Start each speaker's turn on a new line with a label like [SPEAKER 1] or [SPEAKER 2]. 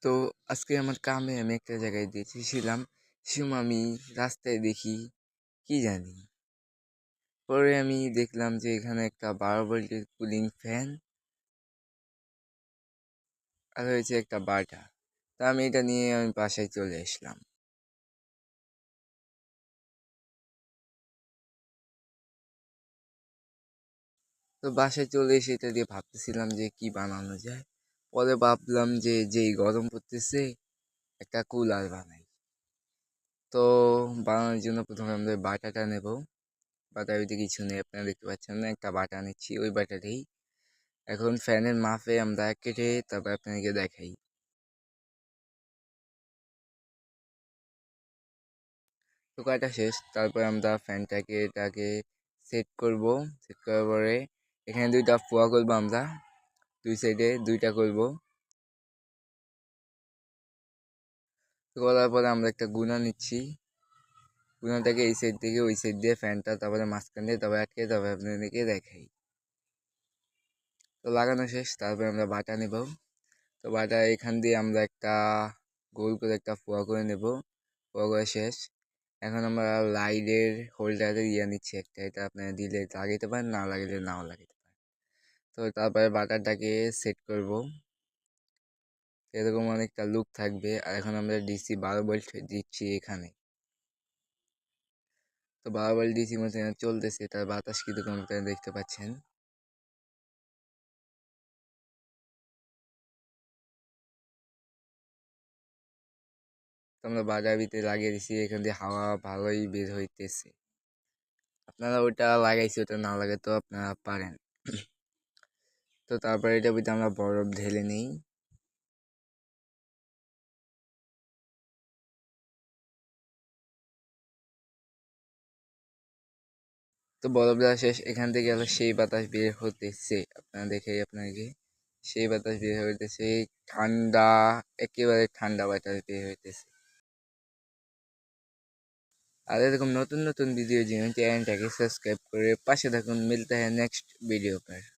[SPEAKER 1] তো আজকে আমার কামে আমি একটা জায়গায় দেখেছিলাম, আমি রাস্তায় দেখি কি জানি। পরে আমি দেখলাম যে এখানে একটা 12 ভোল্টের কুলিং ফ্যান আর হয়েছে একটা বাটা। তা আমি এটা নিয়ে আমি বাসায় চলে আসলাম। তো বাসায় চলে এসে এটা দিয়ে ভাবতেছিলাম যে কি বানানো যায়। পরে ভাবলাম যে যেই গরম পড়তেছে একটা কুলার বানাই। তো বানানোর জন্য প্রথমে আমরা বাটাটা নেব। বাটার ভিতরে কিছু নেই, আপনারা দেখতে পাচ্ছেন না, একটা বাটা নিচ্ছি, ওই বাটাতেই এখন ফ্যানের মাপে আমরা কেটে তারপর আপনাকে দেখাই। তো কাটা শেষ, তারপর আমরা ফ্যানটাকে এটাকে সেট করব। সেট করার পরে এখানে দুইটা ফুয়া করবো আমরা, দুই সাইডে দুইটা করব। তো করার পরে আমরা একটা গুণা নিচ্ছি, গুণাটাকে এই সাইড থেকে ওই সাইড দিয়ে ফ্যানটা তারপরে মাঝখান দিয়ে তারপরে আটকে তারপরে আপনাদেরকে দেখাই। তো লাগানো শেষ, তারপরে আমরা বাটা নেব। তো বাটা এখান দিয়ে আমরা একটা গোল করে একটা ফুয়া করে নেব। ফুয়া করা শেষ, এখন আমরা লাইটের হোল্ডারে নিচ্ছি একটা, এটা আপনারা দিলে লাগাইতে পারেন, না লাগাইলে নাও লাগাইতে পারেন। তো তারপরে বাটারটাকে সেট করব, এরকম অনেকটা লুক থাকবে। আর এখন আমরা ডিসি 12 ভোল্ট দিচ্ছি এখানে। তো 12 ভোল্ট ডিসি মতো চলতেছে, তার বাতাস কীরকম আপনারা দেখতে পাচ্ছেন। তো আমরা বাজার ভিতরে লাগিয়ে দিছি, এখান দিয়ে হাওয়া ভালোই বের হইতেছে। আপনারা ওটা লাগাইছে, ওটা না লাগাতেও আপনারা পারেন। তো তারপরে এটা ভিতরে আমরা বরফ ঢেলে নিই। তো বরফ দেওয়া শেষ, এখান থেকে আবার সেই বাতাস বের হতেছে, আপনারা দেখে আপনাকে সেই বাতাস বের হইতেছে, ঠান্ডা, একেবারে ঠান্ডা বাতাস বের হইতেছে। আর এরকম নতুন নতুন ভিডিও জন্য চ্যানেলটাকে সাবস্ক্রাইব করে পাশে থাকুন। মিলতে হ্যাঁ নেক্সট वीडियो पर।